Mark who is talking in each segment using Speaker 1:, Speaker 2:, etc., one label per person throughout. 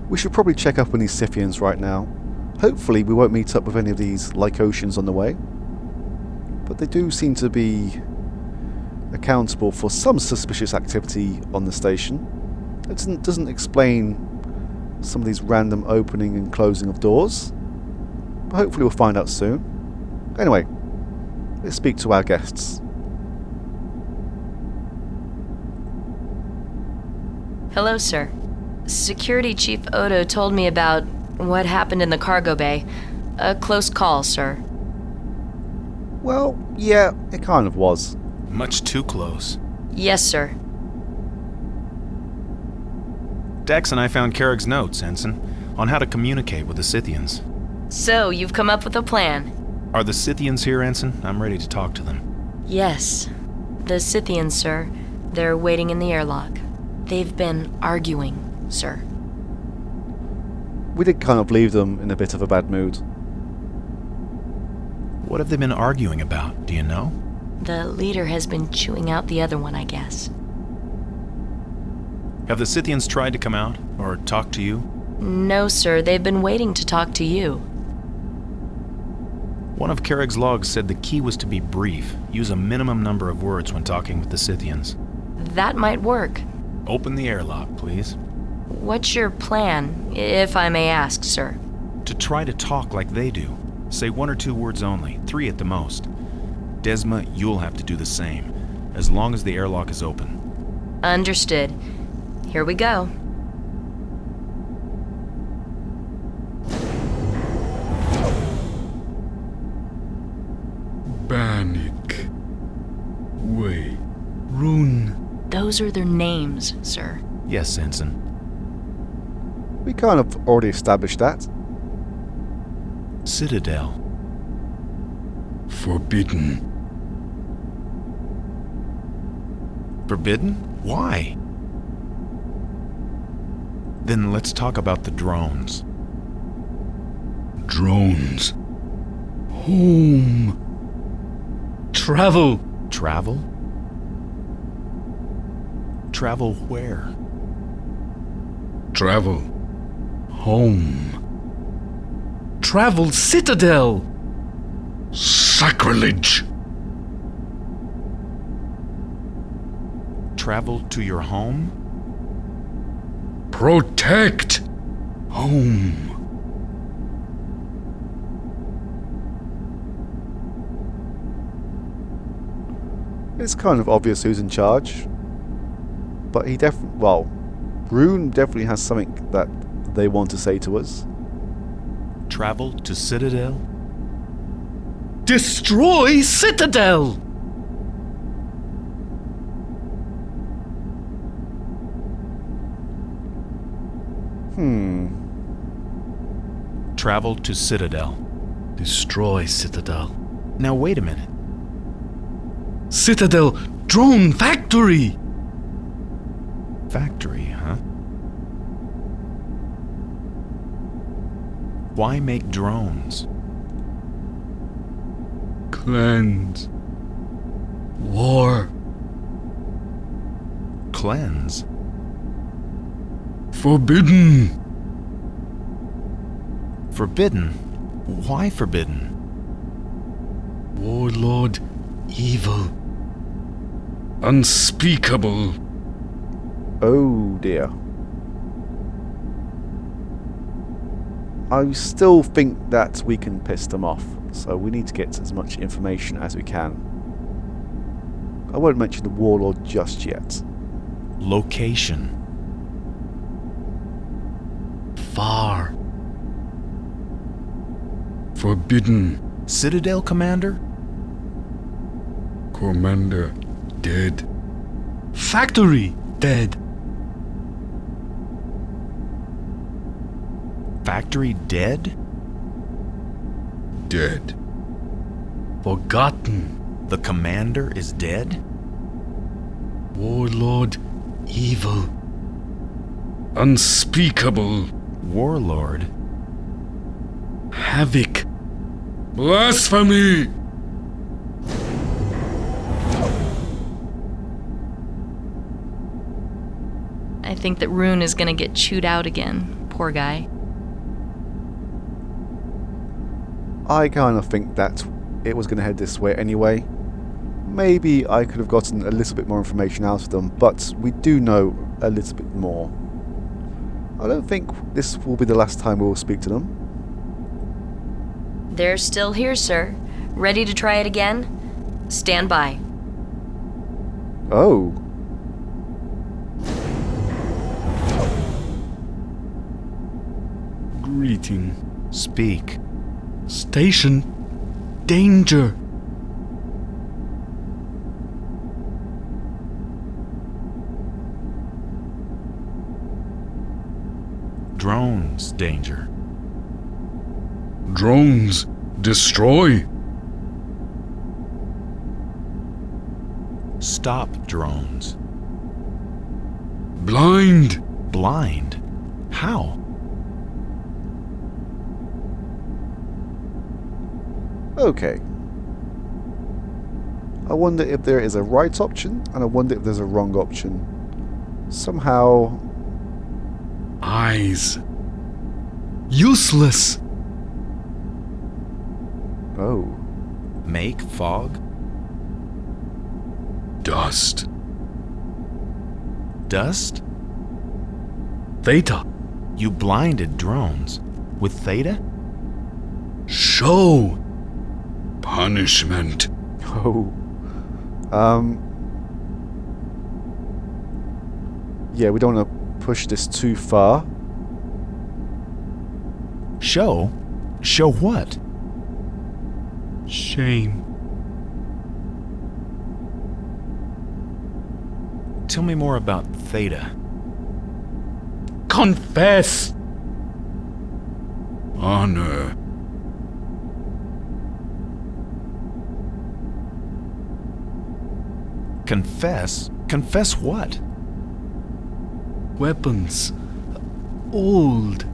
Speaker 1: We should probably check up on these Scythians right now. Hopefully we won't meet up with any of these Lycotians on the way. But they do seem to be accountable for some suspicious activity on the station. It doesn't explain some of these random opening and closing of doors. But hopefully we'll find out soon. Anyway, let's speak to our guests.
Speaker 2: Hello, sir. Security Chief Odo told me about what happened in the cargo bay. A close call, sir.
Speaker 1: Well, yeah, it kind of was.
Speaker 3: Much too close.
Speaker 2: Yes, sir.
Speaker 3: Dex and I found Carrick's notes, Ensign, on how to communicate with the Scythians.
Speaker 2: So, you've come up with a plan?
Speaker 3: Are the Scythians here, Ensign? I'm ready to talk to them.
Speaker 2: Yes. The Scythians, sir. They're waiting in the airlock. They've been arguing, sir.
Speaker 1: We did kind of leave them in a bit of a bad mood.
Speaker 3: What have they been arguing about, do you know?
Speaker 2: The leader has been chewing out the other one, I guess.
Speaker 3: Have the Scythians tried to come out, or talk to you?
Speaker 2: No, sir. They've been waiting to talk to you.
Speaker 3: One of Carrick's logs said the key was to be brief, use a minimum number of words when talking with the Scythians.
Speaker 2: That might work.
Speaker 3: Open the airlock, please.
Speaker 2: What's your plan, if I may ask, sir?
Speaker 3: To try to talk like they do. Say 1 or 2 words only, 3 at the most. Desma, you'll have to do the same, as long as the airlock is open.
Speaker 2: Understood. Here we go.
Speaker 4: Banik. Wei. Rune.
Speaker 2: Those are their names, sir.
Speaker 3: Yes, Ensign.
Speaker 1: We kind of already established that.
Speaker 3: Citadel.
Speaker 4: Forbidden.
Speaker 3: Forbidden? Why? Then let's talk about the drones.
Speaker 4: Drones. Home. Travel.
Speaker 3: Travel? Travel where?
Speaker 4: Travel. Home. Travel Citadel. Sacrilege.
Speaker 3: Travel to your home?
Speaker 4: Protect. Home.
Speaker 1: It's kind of obvious who's in charge. But Rune definitely has something that they want to say to us.
Speaker 3: Travel to Citadel?
Speaker 4: Destroy Citadel.
Speaker 3: Travel to Citadel.
Speaker 4: Destroy Citadel.
Speaker 3: Now wait a minute.
Speaker 4: Citadel Drone Factory.
Speaker 3: Factory, huh? Why make drones?
Speaker 4: Cleanse. War.
Speaker 3: Cleanse?
Speaker 4: Forbidden.
Speaker 3: Forbidden? Why forbidden?
Speaker 4: Warlord. Evil. Unspeakable.
Speaker 1: Oh dear. I still think that we can piss them off, so we need to get as much information as we can. I won't mention the warlord just yet.
Speaker 3: Location.
Speaker 4: Far. Forbidden.
Speaker 3: Citadel Commander?
Speaker 4: Commander dead. Factory dead.
Speaker 3: Factory dead?
Speaker 4: Dead. Forgotten.
Speaker 3: The commander is dead?
Speaker 4: Warlord evil. Unspeakable.
Speaker 3: Warlord?
Speaker 4: Havoc. Blasphemy!
Speaker 2: I think that Rune is gonna get chewed out again. Poor guy.
Speaker 1: I kind of think that it was going to head this way anyway. Maybe I could have gotten a little bit more information out of them, but we do know a little bit more. I don't think this will be the last time we will speak to them.
Speaker 2: They're still here, sir. Ready to try it again? Stand by.
Speaker 1: Oh.
Speaker 4: Greeting.
Speaker 3: Speak.
Speaker 4: Station. Danger.
Speaker 3: Drones, danger.
Speaker 4: Drones. Destroy.
Speaker 3: Stop drones.
Speaker 4: Blind.
Speaker 3: Blind? How?
Speaker 1: Okay. I wonder if there is a right option, and I wonder if there's a wrong option. Somehow...
Speaker 4: Eyes. Useless.
Speaker 1: Oh.
Speaker 3: Make fog?
Speaker 4: Dust.
Speaker 3: Dust?
Speaker 4: Theta.
Speaker 3: You blinded drones. With Theta?
Speaker 4: Show. Punishment.
Speaker 1: Oh. Yeah, we don't want to push this too far.
Speaker 3: Show? Show what?
Speaker 4: Shame.
Speaker 3: Tell me more about Theta.
Speaker 4: Confess. Honor.
Speaker 3: Confess? Confess what?
Speaker 4: Weapons. Old.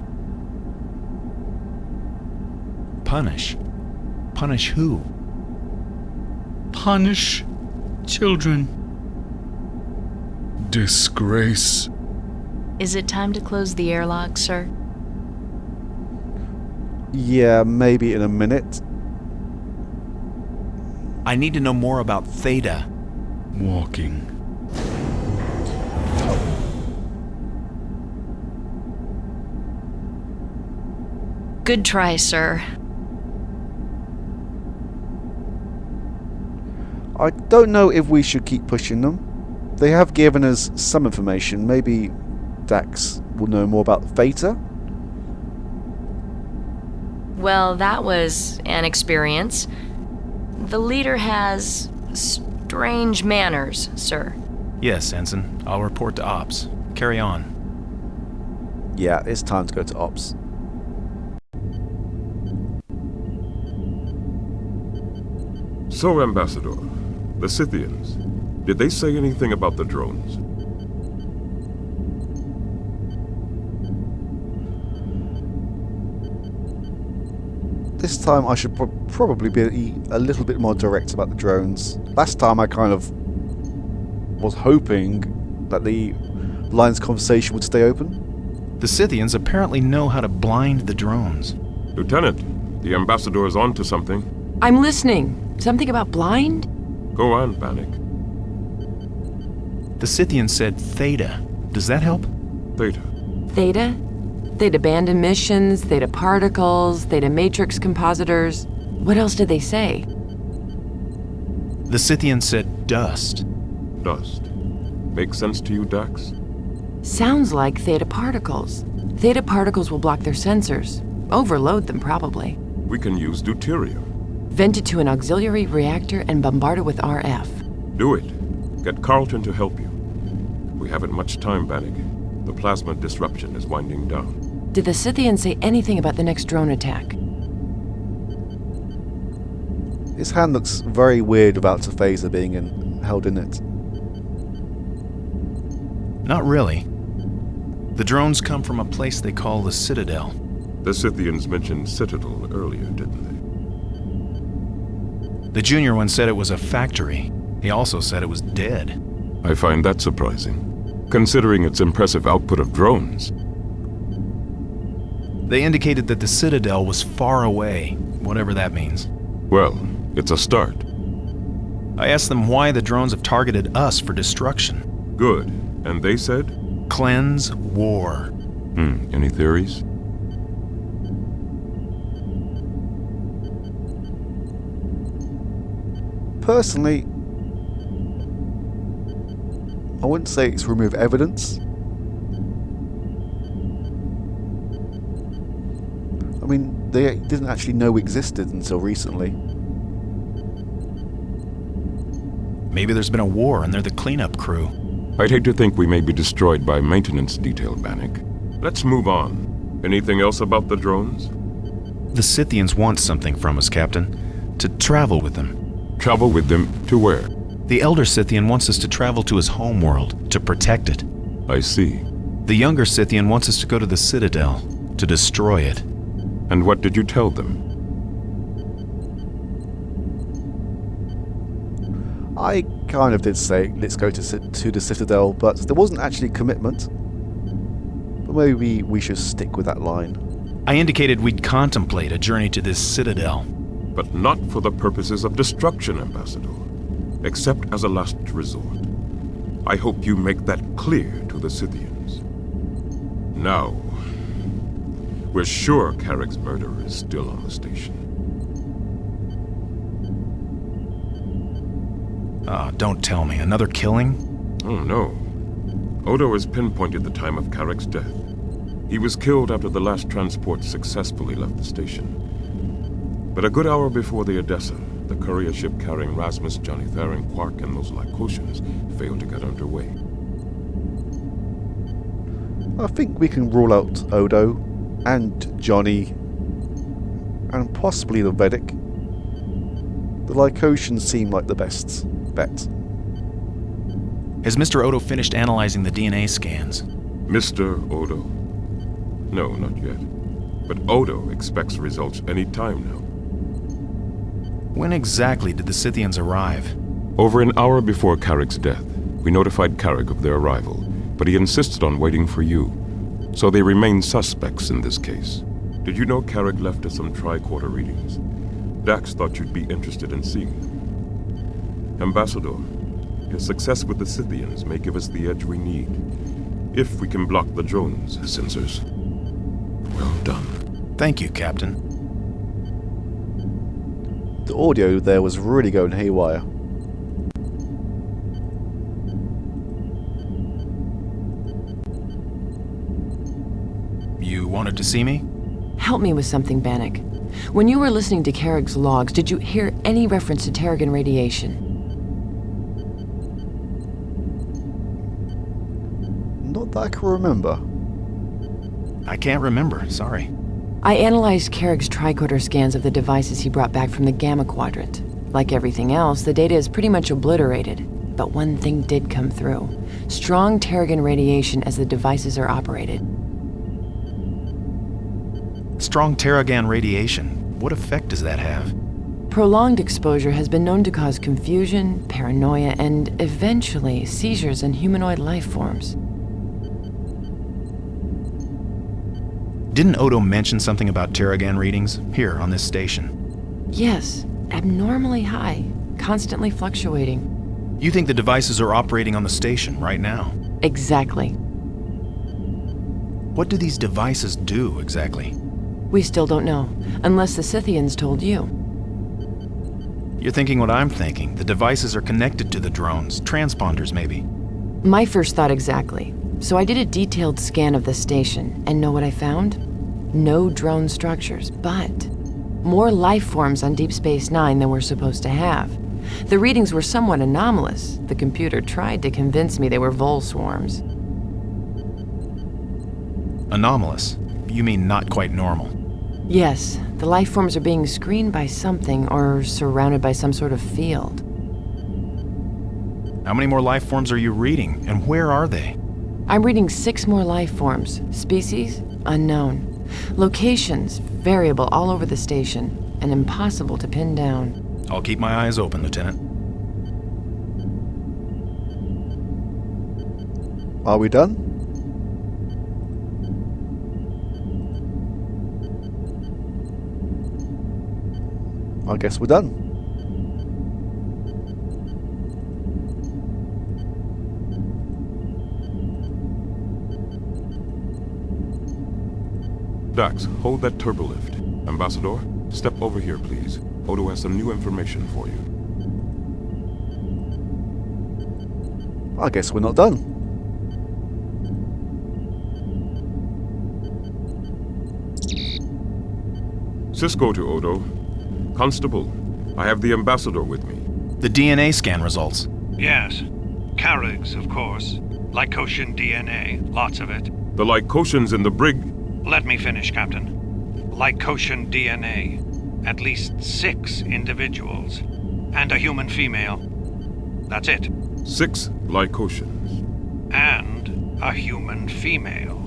Speaker 3: Punish. Punish who?
Speaker 4: Punish children. Disgrace.
Speaker 2: Is it time to close the airlock, sir?
Speaker 1: Yeah, maybe in a minute.
Speaker 3: I need to know more about Theta.
Speaker 4: Walking.
Speaker 2: Good try, sir.
Speaker 1: I don't know if we should keep pushing them. They have given us some information. Maybe Dax will know more about Theta?
Speaker 2: Well, that was an experience. The leader has strange manners, sir.
Speaker 3: Yes, Ensign. I'll report to Ops. Carry on.
Speaker 1: Yeah, it's time to go to Ops.
Speaker 5: So, Ambassador, the Scythians, did they say anything about the drones?
Speaker 1: This time I should probably be a little bit more direct about the drones. Last time I kind of was hoping that the line's conversation would stay open.
Speaker 3: The Scythians apparently know how to blind the drones.
Speaker 5: Lieutenant, the Ambassador is on to something.
Speaker 6: I'm listening. Something about blind?
Speaker 5: Go on, Bannock.
Speaker 3: The Scythians said Theta. Does that help?
Speaker 5: Theta.
Speaker 6: Theta? Theta band emissions, theta particles, theta matrix compositors. What else did they say?
Speaker 3: The Scythians said dust.
Speaker 5: Dust. Make sense to you, Dax?
Speaker 6: Sounds like theta particles. Theta particles will block their sensors. Overload them, probably.
Speaker 5: We can use deuterium.
Speaker 6: Vent it to an auxiliary reactor and bombard it with RF.
Speaker 5: Do it. Get Carlton to help you. We haven't much time, Bannock. The plasma disruption is winding down.
Speaker 6: Did the Scythians say anything about the next drone attack?
Speaker 1: His hand looks very weird without a phaser being held in it.
Speaker 3: Not really. The drones come from a place they call the Citadel.
Speaker 5: The Scythians mentioned Citadel earlier, didn't they?
Speaker 3: The junior one said it was a factory. He also said it was dead.
Speaker 5: I find that surprising, considering its impressive output of drones.
Speaker 3: They indicated that the Citadel was far away, whatever that means.
Speaker 5: Well, it's a start.
Speaker 3: I asked them why the drones have targeted us for destruction.
Speaker 5: Good. And they said?
Speaker 3: Cleanse war.
Speaker 5: Any theories?
Speaker 1: Personally, I wouldn't say it's remove evidence. I mean, they didn't actually know we existed until recently.
Speaker 3: Maybe there's been a war and they're the cleanup crew.
Speaker 5: I'd hate to think we may be destroyed by maintenance detail, Bannock. Let's move on. Anything else about the drones?
Speaker 3: The Scythians want something from us, Captain. To travel with them.
Speaker 5: Travel with them to where?
Speaker 3: The Elder Scythian wants us to travel to his homeworld, to protect it.
Speaker 5: I see.
Speaker 3: The younger Scythian wants us to go to the Citadel, to destroy it.
Speaker 5: And what did you tell them?
Speaker 1: I kind of did say, let's go to the Citadel, but there wasn't actually commitment. But maybe we should stick with that line.
Speaker 3: I indicated we'd contemplate a journey to this Citadel.
Speaker 5: But not for the purposes of destruction, Ambassador. Except as a last resort. I hope you make that clear to the Scythians. Now, we're sure Carrick's murderer is still on the station.
Speaker 3: Don't tell me. Another killing?
Speaker 5: Oh, no. Odo has pinpointed the time of Carrick's death. He was killed after the last transport successfully left the station. But a good hour before the Odessa, the courier ship carrying Rasmus, Johnny Theron, Quark, and those Lycosians failed to get underway.
Speaker 1: I think we can rule out Odo and Johnny and possibly the Vedic. The Lycosians seem like the best bet.
Speaker 3: Has Mr. Odo finished analyzing the DNA scans?
Speaker 5: Mr. Odo? No, not yet. But Odo expects results any time now.
Speaker 3: When exactly did the Scythians arrive?
Speaker 5: Over an hour before Carrick's death, we notified Carrick of their arrival, but he insisted on waiting for you. So they remain suspects in this case. Did you know Carrick left us some tricorder readings? Dax thought you'd be interested in seeing them. Ambassador, your success with the Scythians may give us the edge we need, if we can block the drones' sensors. Well done.
Speaker 3: Thank you, Captain.
Speaker 1: The audio there was really going haywire.
Speaker 3: You wanted to see me?
Speaker 6: Help me with something, Bannock. When you were listening to Carrick's logs, did you hear any reference to Terrigan radiation?
Speaker 1: Not that I can remember.
Speaker 3: I can't remember, sorry.
Speaker 6: I analyzed Carrick's tricorder scans of the devices he brought back from the Gamma Quadrant. Like everything else, the data is pretty much obliterated. But one thing did come through. Strong Terrigan radiation as the devices are operated.
Speaker 3: Strong Terrigan radiation. What effect does that have?
Speaker 6: Prolonged exposure has been known to cause confusion, paranoia, and eventually seizures in humanoid life forms.
Speaker 3: Didn't Odo mention something about Terrigan readings here on this station?
Speaker 6: Yes, abnormally high, constantly fluctuating.
Speaker 3: You think the devices are operating on the station right now?
Speaker 6: Exactly.
Speaker 3: What do these devices do exactly?
Speaker 6: We still don't know, unless the Scythians told you.
Speaker 3: You're thinking what I'm thinking. The devices are connected to the drones, transponders maybe.
Speaker 6: My first thought exactly. So I did a detailed scan of the station, and know what I found? No drone structures, but more life forms on Deep Space Nine than we're supposed to have. The readings were somewhat anomalous. The computer tried to convince me they were vole swarms.
Speaker 3: Anomalous? You mean not quite normal?
Speaker 6: Yes, the life forms are being screened by something or surrounded by some sort of field.
Speaker 3: How many more life forms are you reading, and where are they?
Speaker 6: I'm reading 6 more life forms. Species? Unknown. Locations? Variable all over the station, and impossible to pin down.
Speaker 3: I'll keep my eyes open, Lieutenant.
Speaker 1: Are we done? I guess we're done.
Speaker 5: Dax, hold that turbolift. Ambassador, step over here, please. Odo has some new information for you.
Speaker 1: I guess we're not done.
Speaker 5: Cisco to Odo. Constable, I have the Ambassador with me.
Speaker 3: The DNA scan results.
Speaker 7: Yes. Carrigs, of course. Lycosian DNA, lots of it.
Speaker 5: The Lycosians in the brig.
Speaker 7: Let me finish, Captain. Lycosian DNA. At least 6 individuals. And a human female. That's it.
Speaker 5: 6 Lycosians.
Speaker 7: And a human female.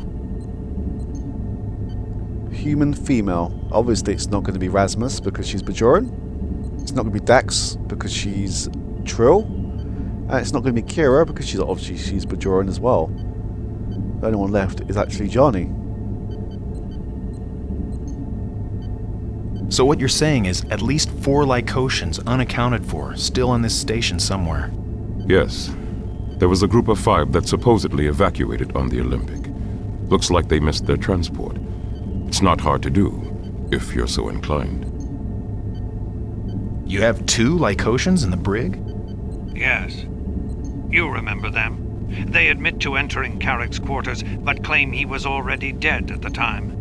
Speaker 1: Human female. Obviously it's not going to be Rasmus because she's Bajoran. It's not going to be Dax because she's Trill. And it's not going to be Kira because she's Bajoran as well. The only one left is actually Johnny.
Speaker 3: So what you're saying is at least 4 Lycosians unaccounted for, still in this station somewhere.
Speaker 5: Yes. There was a group of 5 that supposedly evacuated on the Olympic. Looks like they missed their transport. It's not hard to do, if you're so inclined.
Speaker 3: You have 2 Lycosians in the brig?
Speaker 7: Yes. You remember them. They admit to entering Carrick's quarters, but claim he was already dead at the time.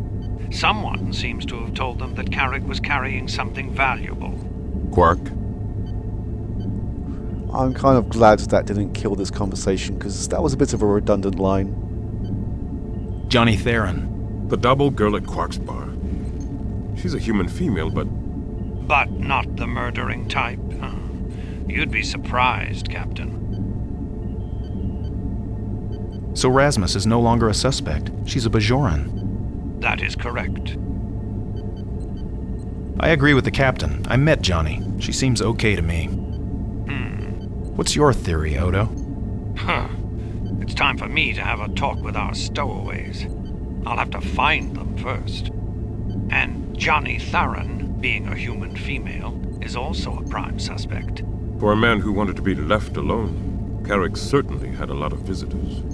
Speaker 7: Someone seems to have told them that Carrick was carrying something valuable.
Speaker 5: Quark?
Speaker 1: I'm kind of glad that didn't kill this conversation because that was a bit of a redundant line.
Speaker 3: Johnny Theron.
Speaker 5: The double girl at Quark's bar. She's a human female, but
Speaker 7: not the murdering type. You'd be surprised, Captain.
Speaker 3: So Rasmus is no longer a suspect. She's a Bajoran.
Speaker 7: That is correct.
Speaker 3: I agree with the captain. I met Johnny. She seems okay to me. What's your theory, Odo?
Speaker 7: It's time for me to have a talk with our stowaways. I'll have to find them first. And Johnny Theron, being a human female, is also a prime suspect.
Speaker 5: for a man who wanted to be left alone, Carrick certainly had a lot of visitors.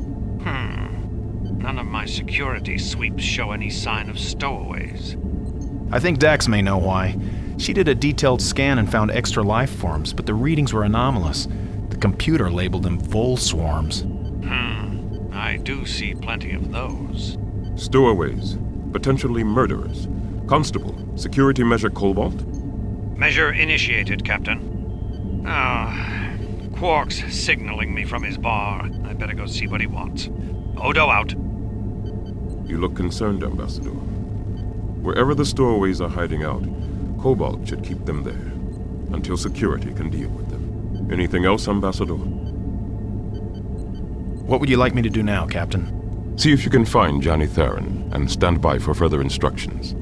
Speaker 7: None of my security sweeps show any sign of stowaways.
Speaker 3: I think Dax may know why. She did a detailed scan and found extra life forms, but the readings were anomalous. The computer labeled them vole swarms.
Speaker 7: I do see plenty of those.
Speaker 5: Stowaways, potentially murderers. Constable, security measure Cobalt?
Speaker 7: Measure initiated, Captain. Quark's signaling me from his bar. I better go see what he wants. Odo out.
Speaker 5: You look concerned, Ambassador. Wherever the stowaways are hiding out, Cobalt should keep them there, until security can deal with them. Anything else, Ambassador?
Speaker 3: What would you like me to do now, Captain?
Speaker 5: See if you can find Johnny Theron, and stand by for further instructions.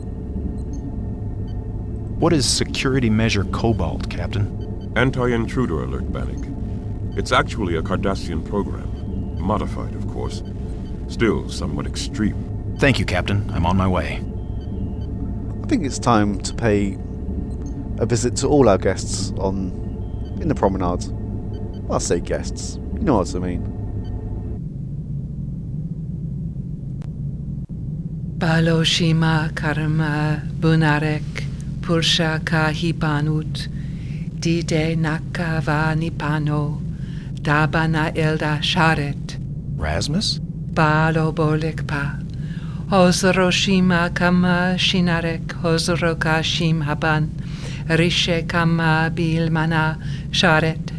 Speaker 3: What is security measure Cobalt, Captain?
Speaker 5: Anti-intruder alert, Bannock. It's actually a Cardassian program. Modified, of course. Still somewhat extreme.
Speaker 3: Thank you, Captain. I'm on my way.
Speaker 1: I think it's time to pay a visit to all our guests in the promenade. I'll say guests. You know what I mean.
Speaker 8: Baloshima karma bunarek pursha kahipanut dide nakava nipano dabana elda sharet
Speaker 3: Rasmus?
Speaker 8: balo bolikpa Hozoroshima kama shinarek hozorokashim haban rishe kama bilmana sharet.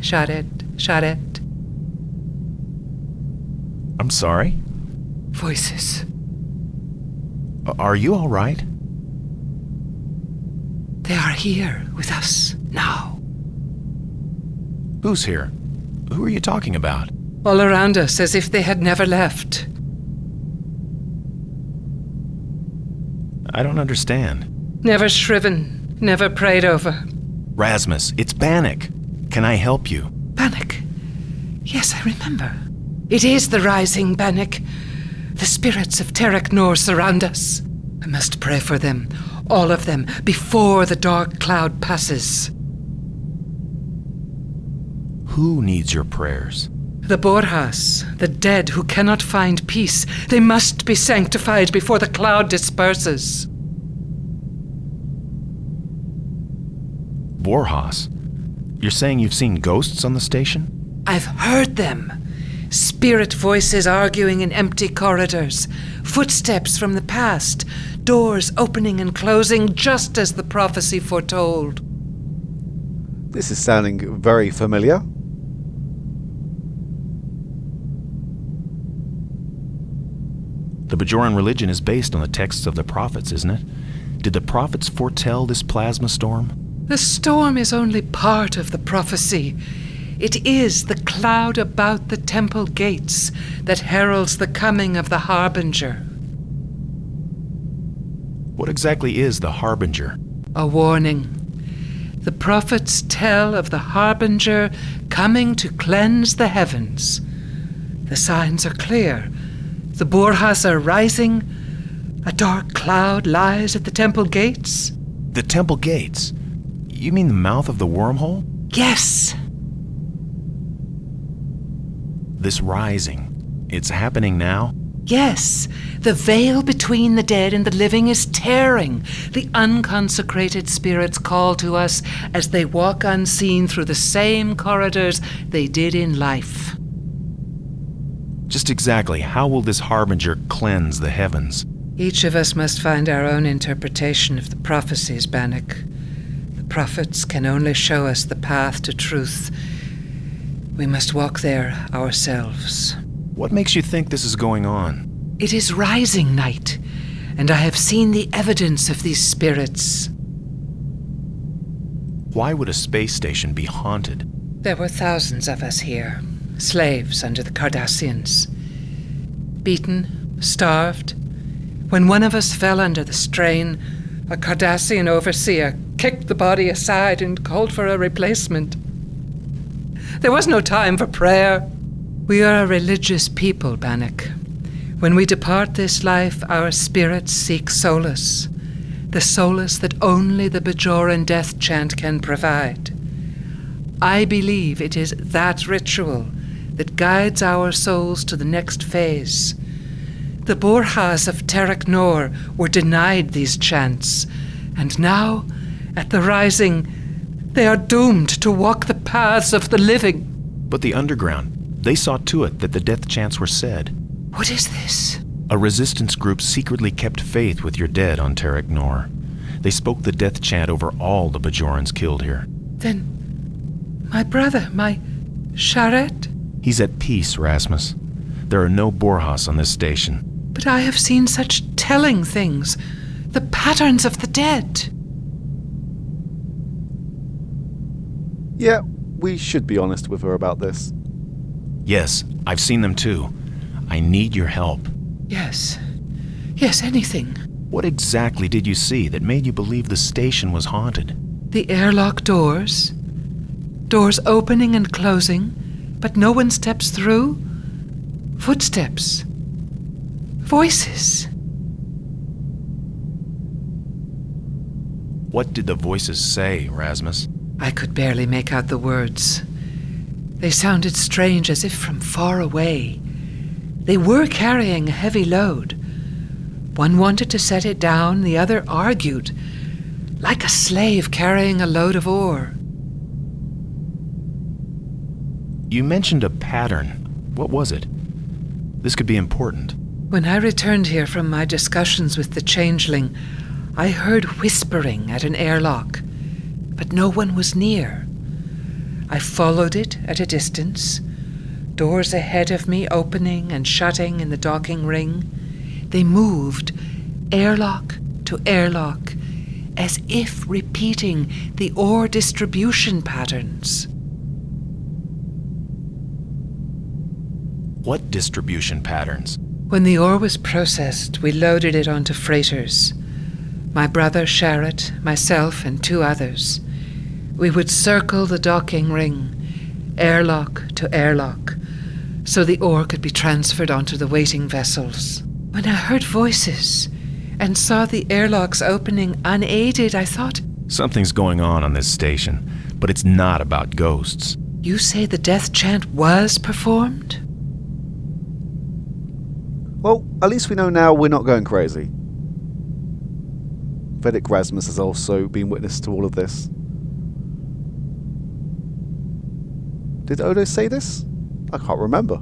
Speaker 3: I'm sorry?
Speaker 8: Voices.
Speaker 3: Are you all right?
Speaker 8: They are here with us now.
Speaker 3: Who's here? Who are you talking about?
Speaker 8: All around us as if they had never left.
Speaker 3: I don't understand.
Speaker 8: Never shriven, never prayed over.
Speaker 3: Rasmus, it's Bannock. Can I help you?
Speaker 8: Bannock. Yes, I remember. It is the rising Bannock. The spirits of Terek Nor surround us. I must pray for them. All of them, before the dark cloud passes.
Speaker 3: Who needs your prayers?
Speaker 8: The Borjas, the dead who cannot find peace. They must be sanctified before the cloud disperses.
Speaker 3: Borjas? You're saying you've seen ghosts on the station?
Speaker 8: I've heard them. Spirit voices arguing in empty corridors. Footsteps from the past. Doors opening and closing just as the prophecy foretold.
Speaker 1: This is sounding very familiar.
Speaker 3: The Bajoran religion is based on the texts of the prophets, isn't it? Did the prophets foretell this plasma storm?
Speaker 8: The storm is only part of the prophecy. It is the cloud about the temple gates that heralds the coming of the Harbinger.
Speaker 3: What exactly is the Harbinger?
Speaker 8: A warning. The prophets tell of the Harbinger coming to cleanse the heavens. The signs are clear. The Borjas are rising. A dark cloud lies at the temple gates.
Speaker 3: The temple gates? You mean the mouth of the wormhole?
Speaker 8: Yes.
Speaker 3: This rising, it's happening now?
Speaker 8: Yes. The veil between the dead and the living is tearing. The unconsecrated spirits call to us as they walk unseen through the same corridors they did in life.
Speaker 3: Just exactly how will this Harbinger cleanse the heavens?
Speaker 8: Each of us must find our own interpretation of the prophecies, Bannock. The prophets can only show us the path to truth. We must walk there ourselves.
Speaker 3: What makes you think this is going on?
Speaker 8: It is rising night, and I have seen the evidence of these spirits.
Speaker 3: Why would a space station be haunted?
Speaker 8: There were thousands of us here, slaves under the Cardassians. Beaten, starved. When one of us fell under the strain, a Cardassian overseer kicked the body aside and called for a replacement. There was no time for prayer. We are a religious people, Bannock. When we depart this life, our spirits seek solace. The solace that only the Bajoran death chant can provide. I believe it is that ritual that guides our souls to the next phase. The Borjas of Terek Nor were denied these chants, and now, at the rising, they are doomed to walk the paths of the living.
Speaker 3: But the underground, they saw to it that the death chants were said.
Speaker 8: What is this?
Speaker 3: A resistance group secretly kept faith with your dead on Terek Nor. They spoke the death chant over all the Bajorans killed here.
Speaker 8: Then, my brother, my Charette?
Speaker 3: He's at peace, Rasmus. There are no Borjas on this station.
Speaker 8: But I have seen such telling things. The patterns of the dead.
Speaker 1: Yeah, we should be honest with her about this.
Speaker 3: Yes, I've seen them too. I need your help.
Speaker 8: Yes. Yes, anything.
Speaker 3: What exactly did you see that made you believe the station was haunted?
Speaker 8: The airlock doors. Doors opening and closing, but no one steps through. Footsteps. Voices.
Speaker 3: What did the voices say, Rasmus?
Speaker 8: I could barely make out the words. They sounded strange, as if from far away. They were carrying a heavy load. One wanted to set it down, the other argued, like a slave carrying a load of ore.
Speaker 3: You mentioned a pattern. What was it? This could be important.
Speaker 8: When I returned here from my discussions with the changeling, I heard whispering at an airlock, but no one was near. I followed it at a distance, doors ahead of me opening and shutting in the docking ring. They moved, airlock to airlock, as if repeating the ore distribution patterns.
Speaker 3: What distribution patterns?
Speaker 8: When the ore was processed, we loaded it onto freighters. My brother Charette, myself, and 2 others. We would circle the docking ring, airlock to airlock, so the ore could be transferred onto the waiting vessels. When I heard voices, and saw the airlocks opening unaided, I thought...
Speaker 3: Something's going on this station, but it's not about ghosts.
Speaker 8: You say the death chant was performed?
Speaker 1: Well, at least we know now we're not going crazy. Vedic Rasmus has also been witness to all of this. Did Odo say this? I can't remember.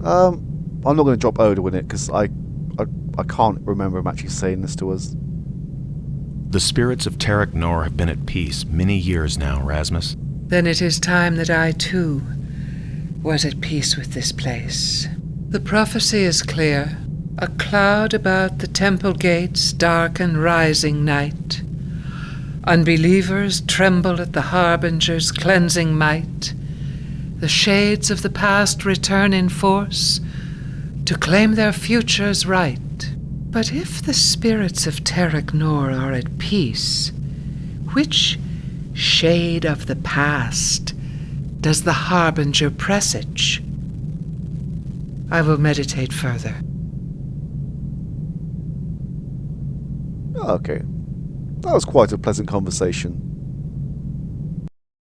Speaker 1: I'm not going to drop Odo in it because I can't remember him actually saying this to us.
Speaker 3: The spirits of Tarek Nor have been at peace many years now, Rasmus.
Speaker 8: Then it is time that I, too, was at peace with this place. The prophecy is clear. A cloud about the temple gates, dark and rising night. Unbelievers tremble at the Harbinger's cleansing might. The shades of the past return in force to claim their futures right. But if the spirits of Tarek Nor are at peace, which shade of the past does the Harbinger presage? I will meditate further.
Speaker 1: Okay. That was quite a pleasant conversation.